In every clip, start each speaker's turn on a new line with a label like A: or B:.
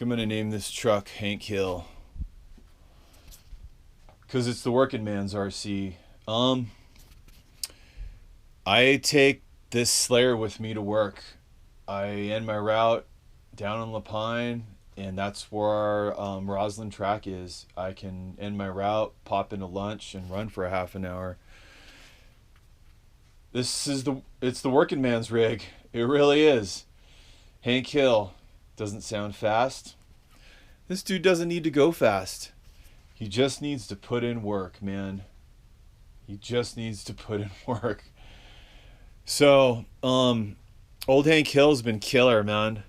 A: I'm gonna name this truck Hank Hill because it's the working man's RC. I take this Slayer with me to work. I end my route down in La Pine, and that's where our Roslyn track is. I can end my route, pop into lunch, and run for a half an hour. It's the working man's rig. It really is. Hank Hill doesn't sound fast. This dude doesn't need to go fast. He just needs to put in work, man. He just needs to put in work. So, old Hank Hill's been killer, man.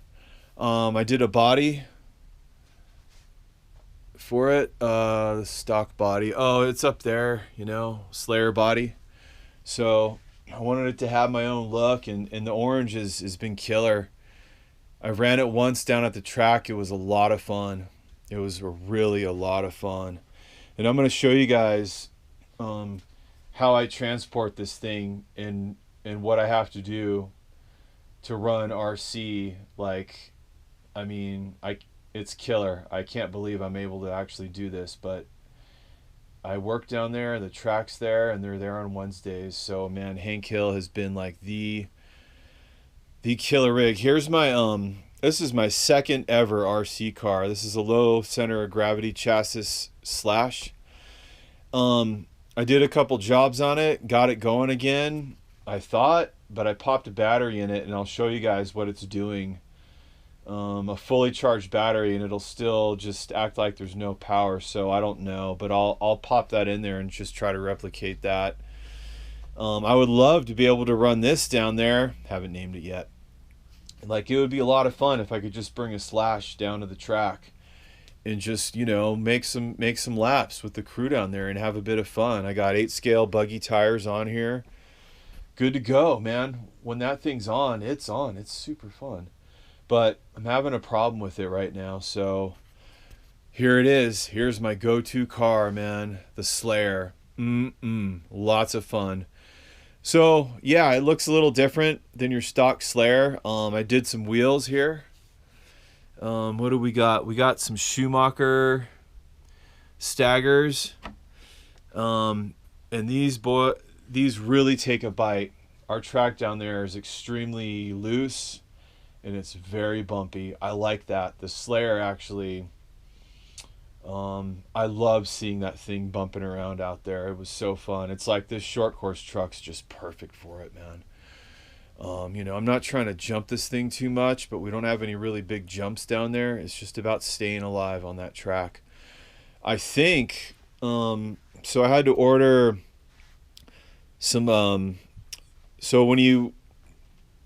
A: I did a body for it, the stock body. Oh, it's up there, Slayer body. So I wanted it to have my own look, and the orange has been killer. I ran it once down at the track. It was a lot of fun. It was really a lot of fun. And I'm going to show you guys how I transport this thing and what I have to do to run RC. It's killer. I can't believe I'm able to actually do this, but I work down there, the track's there, and they're there on Wednesdays. So man, Hank Hill has been like the killer rig. Here's my this is my second ever RC car. This is a low center of gravity chassis slash. I did a couple jobs on it, got it going again, I thought, but I popped a battery in it, and I'll show you guys what it's doing. A fully charged battery, and it'll still just act like there's no power, so I don't know, but I'll pop that in there and just try to replicate that. I would love to be able to run this down there. Haven't named it yet. It would be a lot of fun if I could just bring a slash down to the track and just, make some laps with the crew down there and have a bit of fun. I got 8-scale buggy tires on here. Good to go, man. When that thing's on. It's super fun. But I'm having a problem with it right now, so here it is. Here's my go-to car, man. The Slayer. Lots of fun. So, yeah, it looks a little different than your stock Slayer. I did some wheels here. What do we got? We got some Schumacher staggers. And these really take a bite. Our track down there is extremely loose, and it's very bumpy. I like that. The Slayer actually, I love seeing that thing bumping around out there. It was so fun. It's like this short course truck's just perfect for it, man. I'm not trying to jump this thing too much, but we don't have any really big jumps down there. It's just about staying alive on that track. I think, so I had to order some,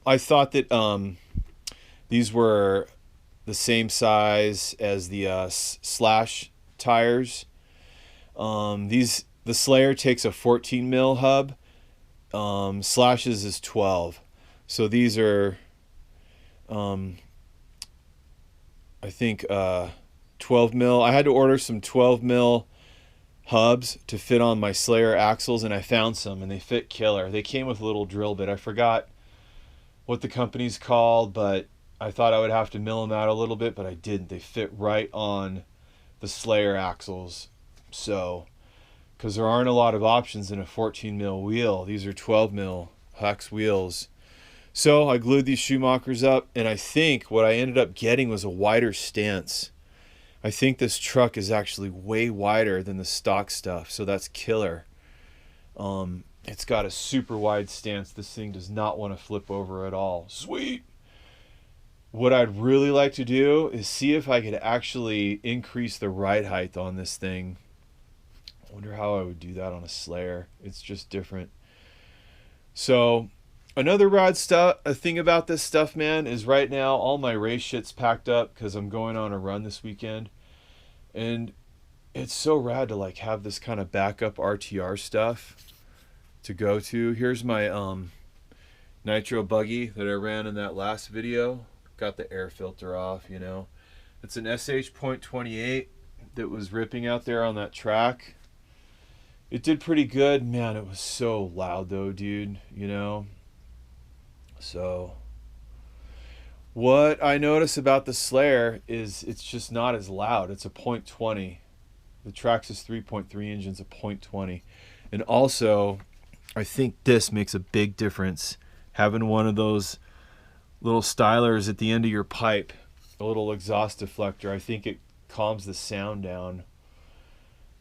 A: I thought that, these were the same size as the slash tires. The Slayer takes a 14 mil hub. Slashes is 12. So these are, I think 12 mil. I had to order some 12 mil hubs to fit on my Slayer axles, and I found some, and they fit killer. They came with a little drill bit. I forgot what the company's called, but I thought I would have to mill them out a little bit, but I didn't. They fit right on the Slayer axles. So, because there aren't a lot of options in a 14 mil wheel. These are 12 mil hex wheels. So I glued these Schumachers up, and I think what I ended up getting was a wider stance. I think this truck is actually way wider than the stock stuff, so that's killer. It's got a super wide stance. This thing does not want to flip over at all. Sweet! What I'd really like to do is see if I could actually increase the ride height on this thing. I wonder how I would do that on a Slayer. It's just different. So another a thing about this stuff, man, is right now all my race shit's packed up because I'm going on a run this weekend. And it's so rad to have this kind of backup RTR stuff to go to. Here's my nitro buggy that I ran in that last video. Got the air filter off, It's an SH.28 that was ripping out there on that track. It did pretty good. Man, it was so loud though, dude, So What I notice about the Slayer is it's just not as loud. It's a .20. The Traxxas 3.3 engine's a .20. And also, I think this makes a big difference. Having one of those little stylers at the end of your pipe, a little exhaust deflector, I think it calms the sound down.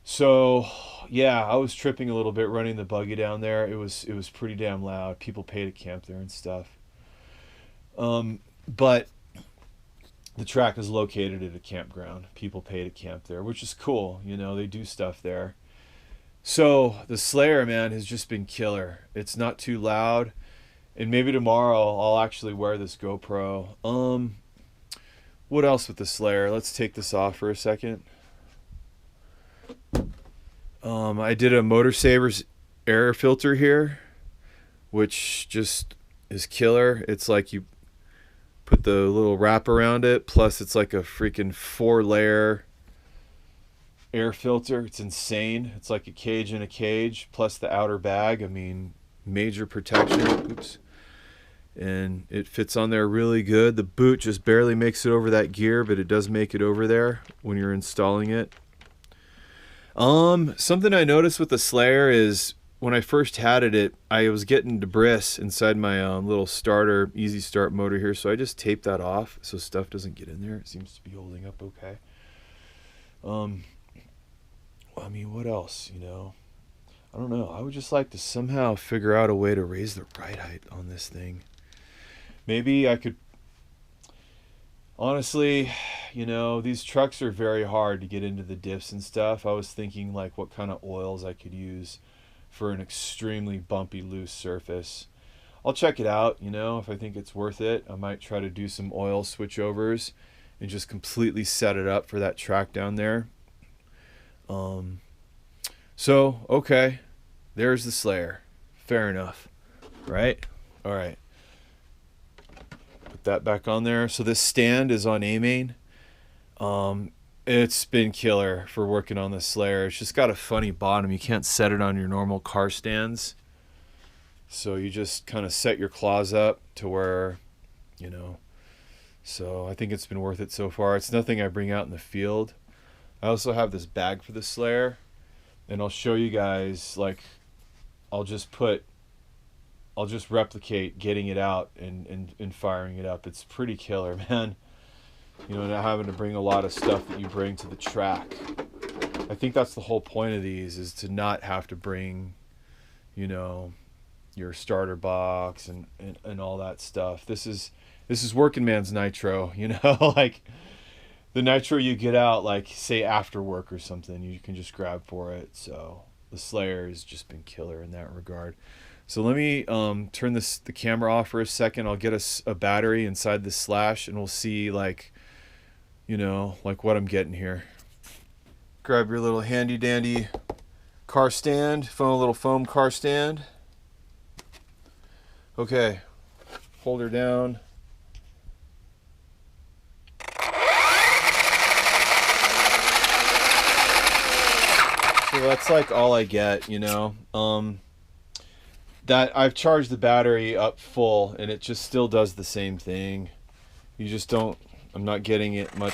A: So, yeah, I was tripping a little bit running the buggy down there. It was pretty damn loud. People pay to camp there and stuff. But the track is located at a campground. People pay to camp there, which is cool. You know, they do stuff there. So the Slayer, man, has just been killer. It's not too loud. And maybe tomorrow I'll actually wear this GoPro. What else with the Slayer? Let's take this off for a second. I did a Motor Savers air filter here, which just is killer. It's like you put the little wrap around it, plus it's like a freaking 4-layer air filter. It's insane. It's like a cage in a cage, plus the outer bag. I mean, major protection. Oops. And it fits on there really good. The boot just barely makes it over that gear, but it does make it over there when you're installing it. Something I noticed with the Slayer is when I first had it, I was getting debris inside my little starter, easy start motor here, so I just taped that off so stuff doesn't get in there. It seems to be holding up okay. I mean, what else, you know? I don't know. I would just like to somehow figure out a way to raise the ride height on this thing. Maybe I could... Honestly, you know, these trucks are very hard to get into the diffs and stuff. I was thinking like what kind of oils I could use for an extremely bumpy, loose surface. I'll check it out, you know, if I think it's worth it. I might try to do some oil switchovers and just completely set it up for that track down there. So, okay, there's the Slayer. Fair enough, right? All right. Put that back on there. So this stand is on A-main. It's been killer for working on the Slayer. It's just got a funny bottom. You can't set it on your normal car stands. So you just kind of set your claws up to where, you know. So I think it's been worth it so far. It's nothing I bring out in the field. I also have this bag for the Slayer. And I'll show you guys, like, I'll just replicate getting it out and firing it up. It's pretty killer, man. You know, not having to bring a lot of stuff that you bring to the track. I think that's the whole point of these, is to not have to bring, you know, your starter box and all that stuff. This is working man's nitro, you know, like the nitro you get out, like say after work or something, you can just grab for it. So the Slayer has just been killer in that regard. So let me turn the camera off for a second. I'll get us a battery inside the Slash and we'll see, like, you know, like what I'm getting here. Grab your little handy dandy car stand, little foam car stand. Okay, hold her down. So that's like all I get, you know. That I've charged the battery up full and it just still does the same thing. You just don't, I'm not getting it much.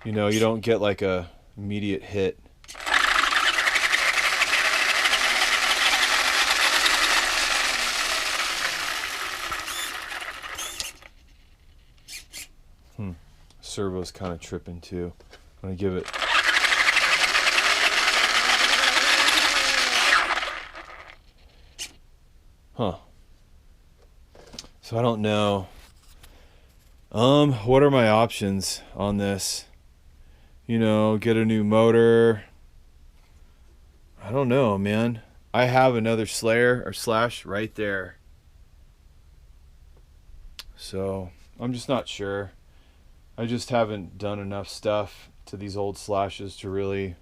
A: You know, you don't get like a immediate hit. Servo's kind of tripping too. I'm gonna give it. Huh. So I don't know. What are my options on this? You know, get a new motor. I don't know, man. I have another Slayer or Slash right there. So I'm just not sure. I just haven't done enough stuff to these old Slashes to really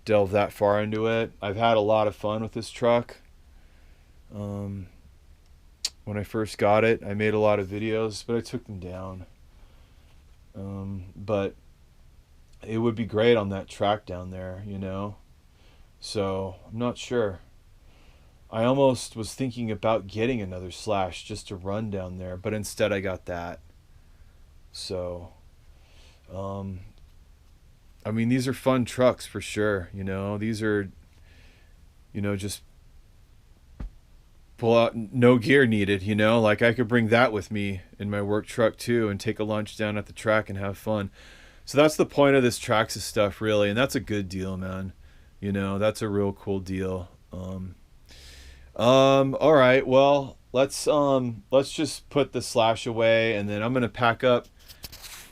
A: delve that far into it. I've had a lot of fun with this truck. When I first got it, I made a lot of videos, but I took them down. But it would be great on that track down there, you know. So I'm not sure. I almost was thinking about getting another Slash just to run down there, but instead I got that. So, um, I mean, these are fun trucks for sure. You know, these are, you know, just pull out, no gear needed. You know, like I could bring that with me in my work truck too, and take a lunch down at the track and have fun. So that's the point of this Traxxas stuff, really, and that's a good deal, man. You know, that's a real cool deal. All right. Well, let's just put the Slash away, and then I'm gonna pack up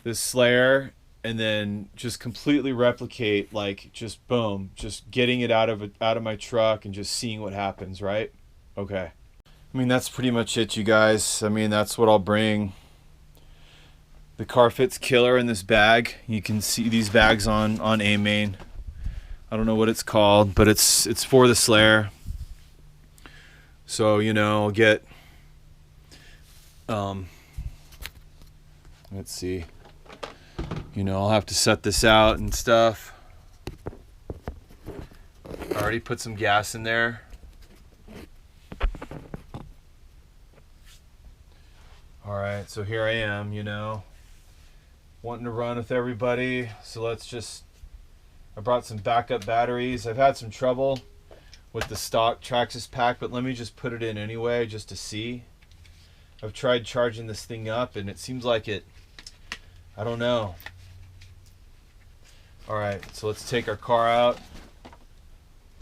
A: this Slayer, and then just completely replicate, like, just boom, just getting it out of my truck and just seeing what happens. Right? Okay. I mean, that's pretty much it, you guys. I mean, that's what I'll bring. The car fits killer in this bag. You can see these bags on A-Main. I don't know what it's called, but it's for the Slayer. So, you know, I'll get, let's see, you know, I'll have to set this out and stuff. I already put some gas in there. All right, so here I am, you know, wanting to run with everybody. So I brought some backup batteries. I've had some trouble with the stock Traxxas pack, but let me just put it in anyway just to see. I've tried charging this thing up and it seems like I don't know. All right, so let's take our car out.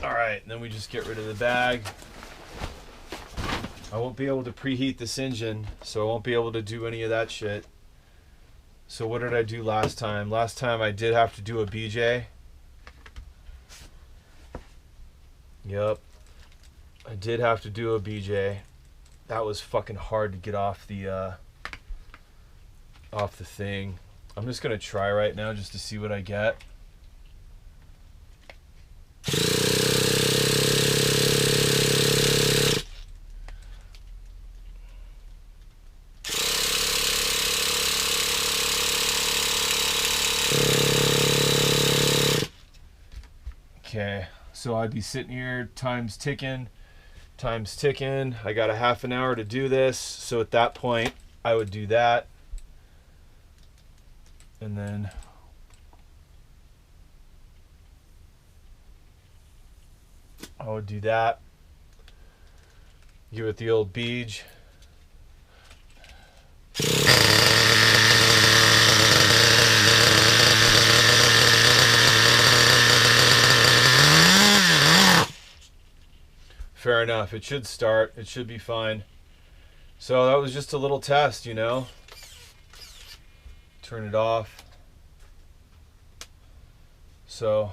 A: All right, and then we just get rid of the bag. I won't be able to preheat this engine, so I won't be able to do any of that shit. So what did I do last time? Last time I did have to do a BJ. Yep, I did have to do a BJ. That was fucking hard to get off the thing. I'm just gonna try right now just to see what I get. Okay, so I'd be sitting here, time's ticking. I got a half an hour to do this, so at that point I would do that, and then I would do that, give it the old beej. Fair enough. It should start. It should be fine. So that was just a little test, you know. Turn it off. So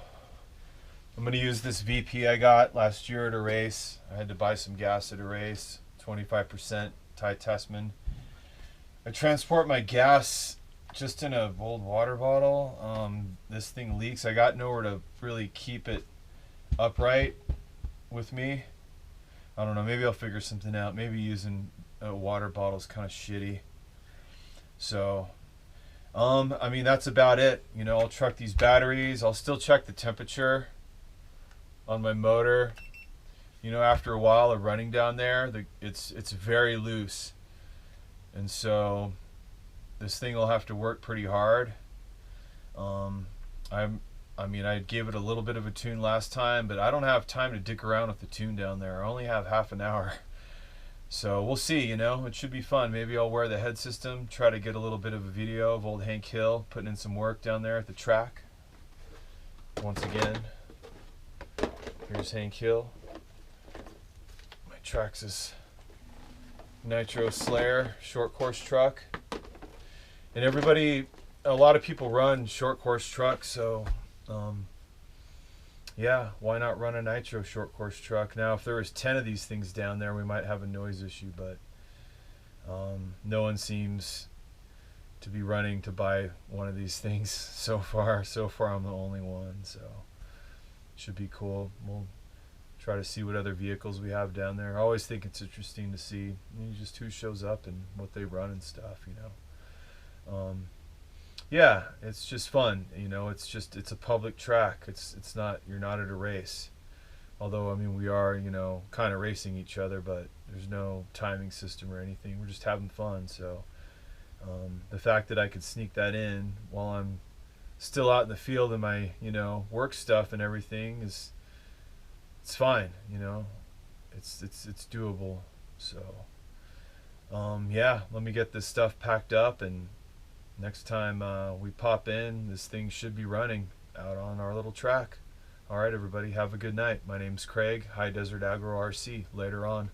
A: I'm going to use this VP I got last year at a race. I had to buy some gas at a race. 25% Ty Tessman. I transport my gas just in a old water bottle. This thing leaks. I got nowhere to really keep it upright with me. I don't know, maybe I'll figure something out. Maybe using a water bottle is kind of shitty. So, I mean, that's about it. You know, I'll truck these batteries. I'll still check the temperature on my motor. You know, after a while of running down there, it's very loose. And so, this thing will have to work pretty hard. I mean, I gave it a little bit of a tune last time, but I don't have time to dick around with the tune down there. I only have half an hour. So we'll see, you know. It should be fun. Maybe I'll wear the head system, try to get a little bit of a video of old Hank Hill putting in some work down there at the track. Once again, here's Hank Hill. My Traxxas Nitro Slayer short course truck. And a lot of people run short course trucks, so yeah, why not run a nitro short course truck? Now, if there was 10 of these things down there, we might have a noise issue, but no one seems to be running to buy one of these things so far. So far, I'm the only one, so it should be cool. We'll try to see what other vehicles we have down there. I always think it's interesting to see just who shows up and what they run and stuff, you know. Yeah, it's just fun. You know, it's a public track. It's not, you're not at a race. Although I mean we are, you know, kind of racing each other, but there's no timing system or anything. We're just having fun. So the fact that I could sneak that in while I'm still out in the field and my, you know, work stuff and everything is, it's fine. You know, it's doable. So yeah, let me get this stuff packed up, and next time we pop in, this thing should be running out on our little track. All right, everybody, have a good night. My name's Craig, High Desert Agro RC. Later on.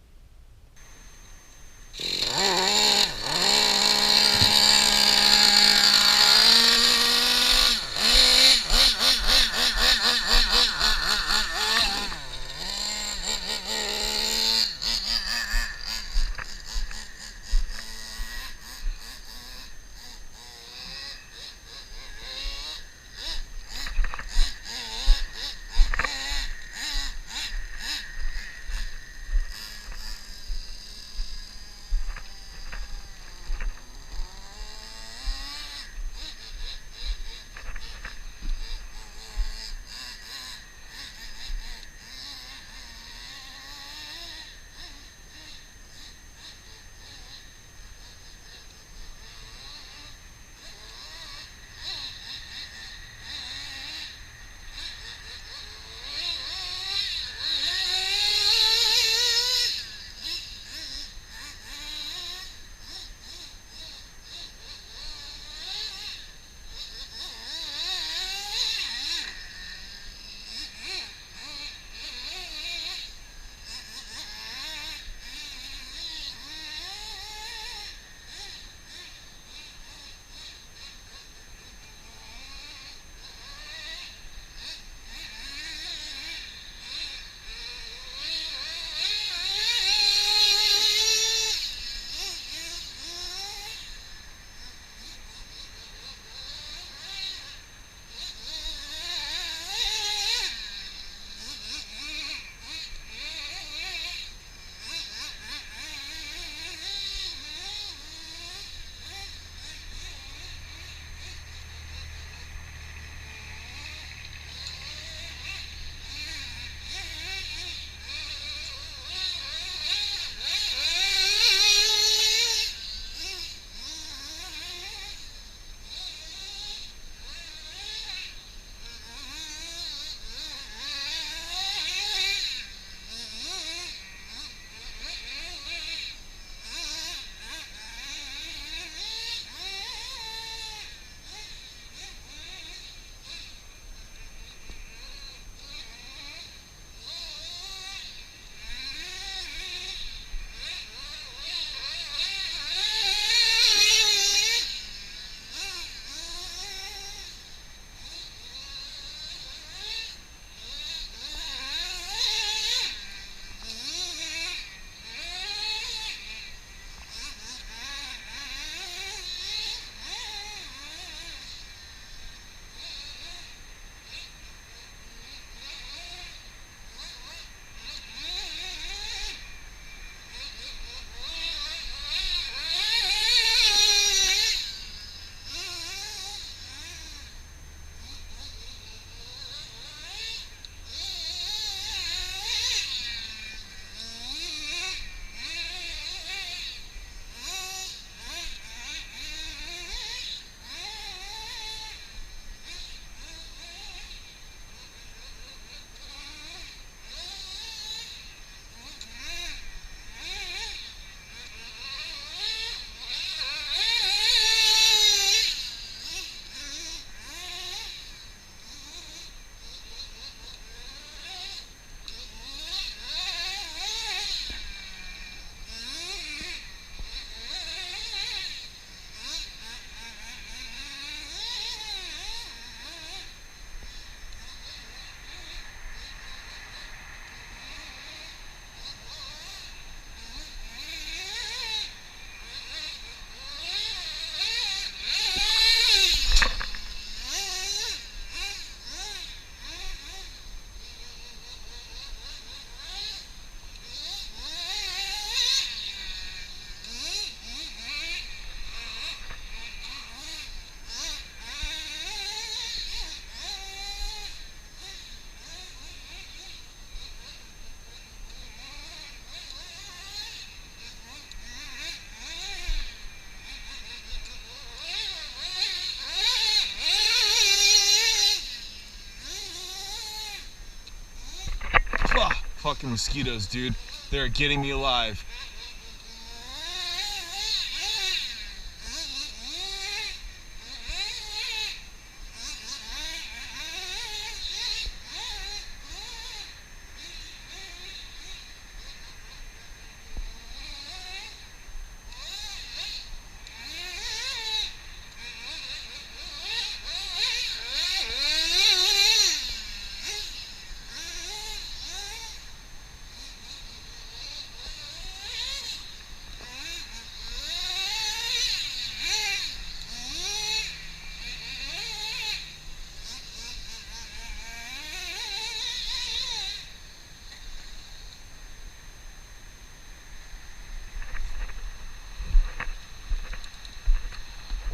A: fucking mosquitoes, dude. They're getting me alive.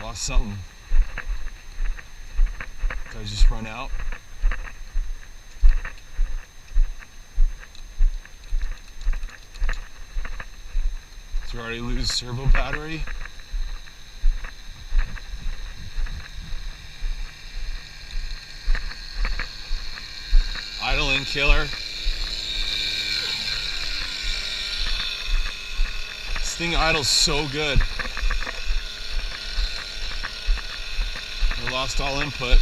A: Lost something. Did I just run out? Did you already lose servo battery? Idling killer. This thing idles so good. I lost all input.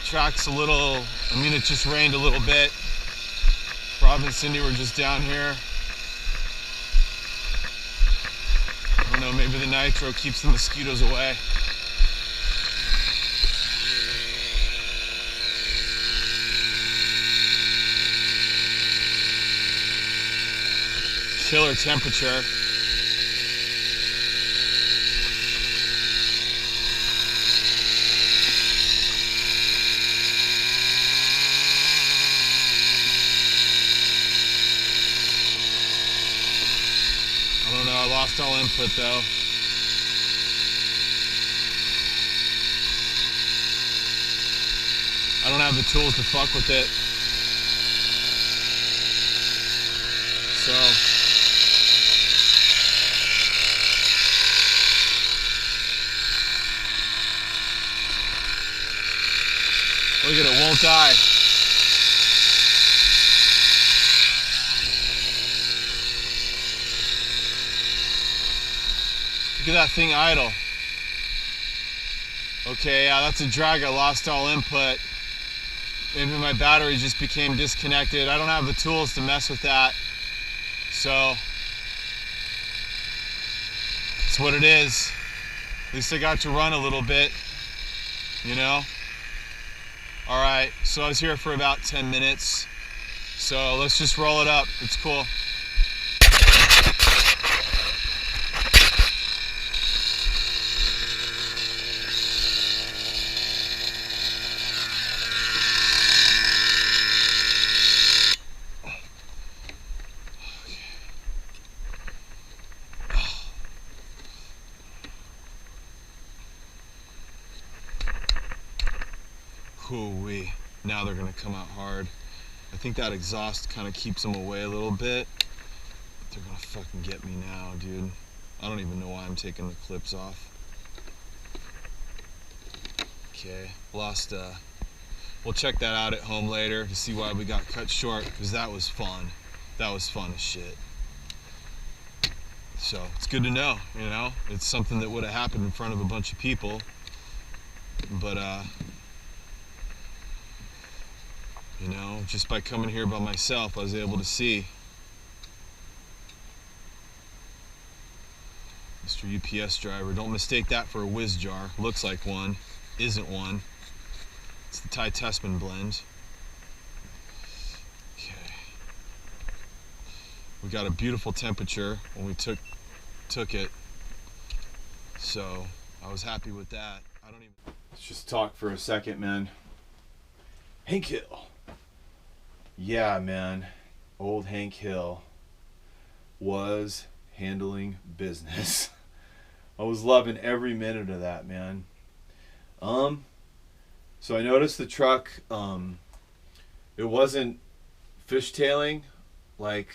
A: Track's a little, I mean, it just rained a little bit. Rob and Cindy were just down here. I don't know, maybe the nitro keeps the mosquitoes away. Killer temperature. I don't know, I lost all input though. I don't have the tools to fuck with it. So look at it, won't die. Look at that thing idle. Okay, yeah, that's a drag. I lost all input. Maybe my battery just became disconnected. I don't have the tools to mess with that. So, it's what it is. At least I got to run a little bit, you know? Alright, so I was here for about 10 minutes. So let's just roll it up. It's cool. Hoo-wee. Now they're gonna come out hard. I think that exhaust kind of keeps them away a little bit. But they're gonna fucking get me now, dude. I don't even know why I'm taking the clips off. Okay, lost, we'll check that out at home later to see why we got cut short, because that was fun. That was fun as shit. So, it's good to know, you know? It's something that would have happened in front of a bunch of people. But, you know, just by coming here by myself, I was able to see. Mr. UPS driver, don't mistake that for a whiz jar. Looks like one, isn't one. It's the Ty Tessman blend. Okay. We got a beautiful temperature when we took it. So, I was happy with that. Let's just talk for a second, man. Hank Hill. Yeah, man. Old Hank Hill was handling business. I was loving every minute of that, man. So I noticed the truck, it wasn't fishtailing like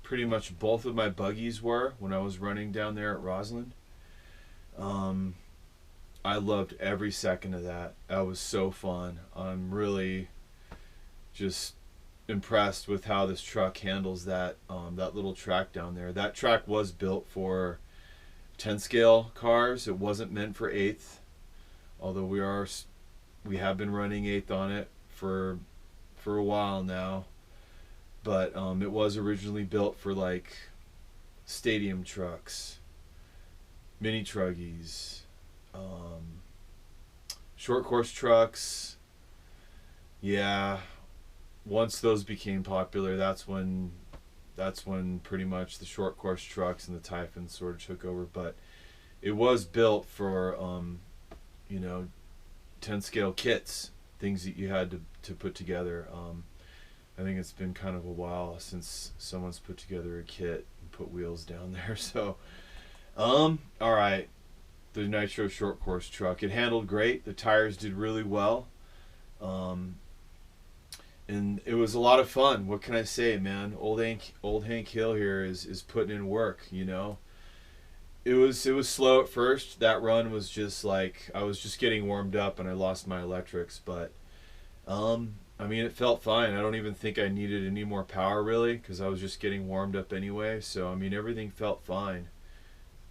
A: pretty much both of my buggies were when I was running down there at Roslyn. I loved every second of that. That was so fun. I'm really just impressed with how this truck handles that that little track down there. That track was built for 10 scale cars. It wasn't meant for 8th, although we have been running 8th on it for a while now. But it was originally built for like stadium trucks, mini truggies, short course trucks. Yeah, once those became popular, that's when pretty much the short course trucks and the Typhons sort of took over. But it was built for you know, 10 scale kits, things that you had to put together. I think it's been kind of a while since someone's put together a kit and put wheels down there. So all right, the Nitro short course truck, it handled great. The tires did really well. And it was a lot of fun. What can I say, man? Old Hank Hill here is putting in work, you know. It was slow at first. That run was just like I was just getting warmed up and I lost my electrics, but I mean, it felt fine. I don't even think I needed any more power really, because I was just getting warmed up anyway. So I mean, everything felt fine.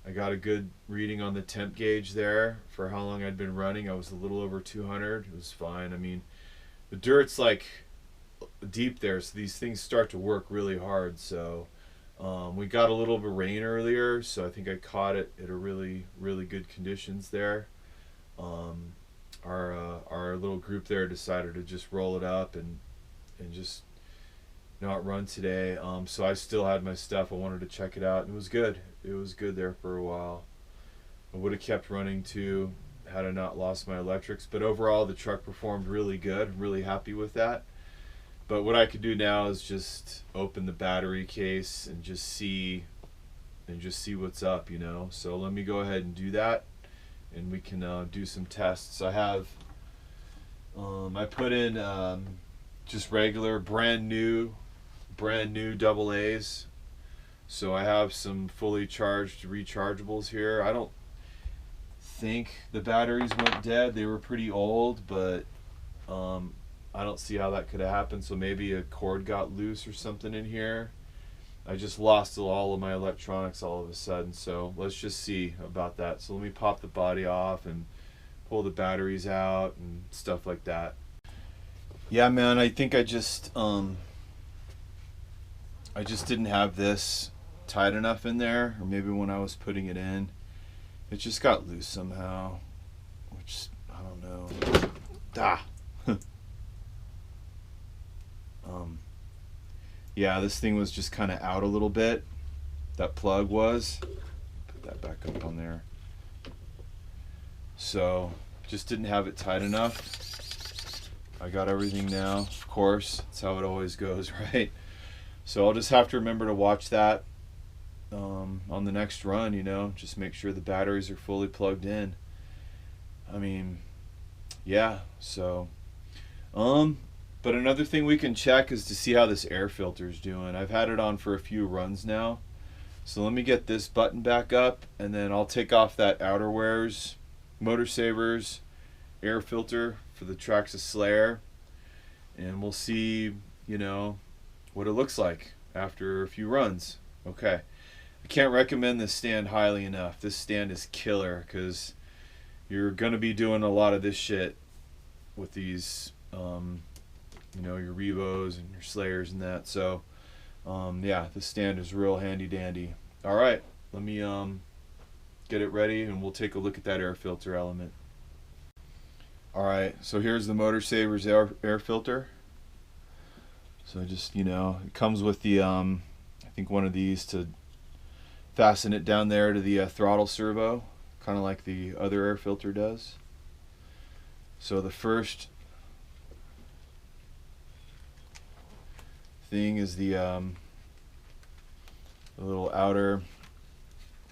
A: I got a good reading on the temp gauge there for how long I'd been running. I was a little over 200. It was fine. I mean, the dirt's like deep there, so these things start to work really hard. So we got a little bit of rain earlier, so I think I caught it at a really good conditions there. Our little group there decided to just roll it up and just not run today. So I still had my stuff. I wanted to check it out, and it was good. It was good there for a while. I would have kept running too had I not lost my electrics, but overall the truck performed really good. I'm really happy with that. But what I could do now is just open the battery case and just see what's up, you know. So let me go ahead and do that, and we can do some tests. I have I put in just regular brand new double A's. So I have some fully charged rechargeables here. I don't think the batteries went dead. They were pretty old, but I don't see how that could have happened. So maybe a cord got loose or something in here. I just lost all of my electronics all of a sudden. So let's just see about that. So let me pop the body off and pull the batteries out and stuff like that. Yeah, man, I think I just didn't have this tight enough in there, or maybe when I was putting it in, it just got loose somehow, which I don't know. Yeah, this thing was just kind of out a little bit. That plug was. Put that back up on there. So, just didn't have it tight enough. I got everything now, of course. That's how it always goes, right? So I'll just have to remember to watch that on the next run, you know. Just make sure the batteries are fully plugged in. I mean, yeah, so... But another thing we can check is to see how this air filter is doing. I've had it on for a few runs now. So let me get this button back up, and then I'll take off that outerwears, Motor Savers air filter for the Traxxas Slayer, and we'll see, you know, what it looks like after a few runs. Okay. I can't recommend this stand highly enough. This stand is killer because you're going to be doing a lot of this shit with these you know, your Revos and your Slayers and that. So yeah, this stand is real handy dandy. All right, let me get it ready and we'll take a look at that air filter element. All right, so here's the Motor Savers air filter. So just, you know, it comes with the I think one of these to fasten it down there to the throttle servo, kind of like the other air filter does. So the first thing is the little outer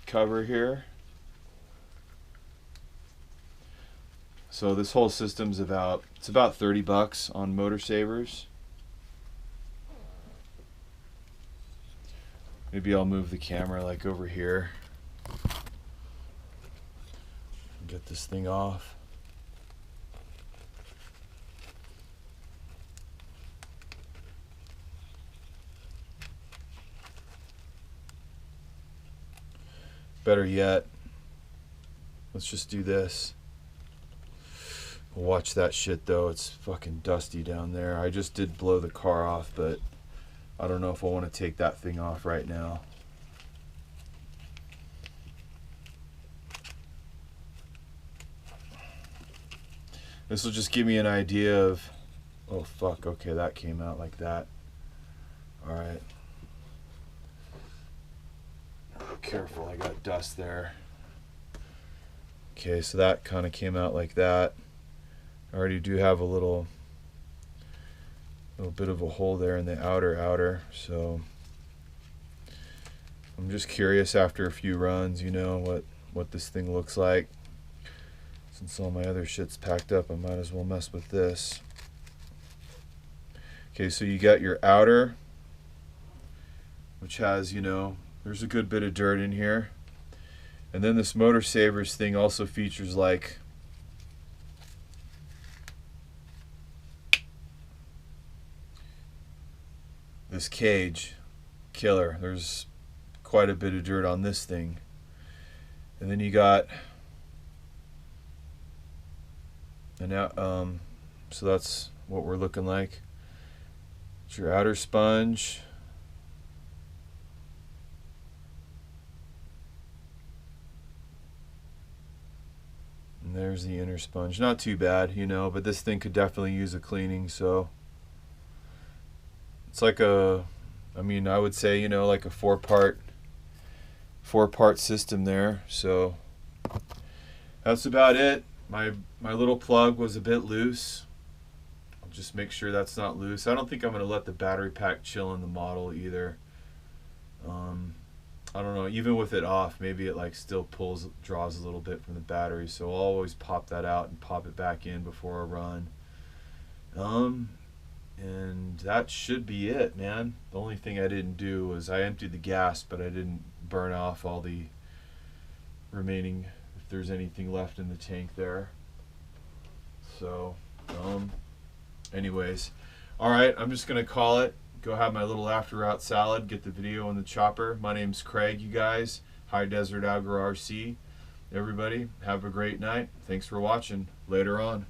A: cover here. So this whole system's about 30 bucks on Motor Savers. Maybe I'll move the camera like over here. Get this thing off. Better yet, let's just do this. Watch that shit though. It's fucking dusty down there. I just did blow the car off, but I don't know if I want to take that thing off right now. This will just give me an idea of, oh fuck, okay, that came out like that. All right. Oh, careful, I got dust there. Okay, so that kind of came out like that. I already do have a little bit of a hole there in the outer, so I'm just curious after a few runs, you know, what this thing looks like. Since all my other shit's packed up, I might as well mess with this. Okay, so you got your outer, which has, you know, there's a good bit of dirt in here. And then this Motor Savers thing also features like this cage killer. There's quite a bit of dirt on this thing. And then you got so that's what we're looking like. It's your outer sponge. And there's the inner sponge. Not too bad, you know, but this thing could definitely use a cleaning, so it's like a, I mean, I would say, you know, like a four-part system there. So that's about it. My little plug was a bit loose. I'll just make sure that's not loose. I don't think I'm going to let the battery pack chill in the model either. I don't know, even with it off, maybe it like still draws a little bit from the battery, so I'll always pop that out and pop it back in before a run. And that should be it, man. The only thing I didn't do was I emptied the gas, but I didn't burn off all the remaining, if there's anything left in the tank there. So anyways, all right, I'm just gonna call it. Go have my little after route salad, get the video on the chopper. My name's Craig, you guys. High Desert Agro RC. Everybody have a great night. Thanks for watching. Later on.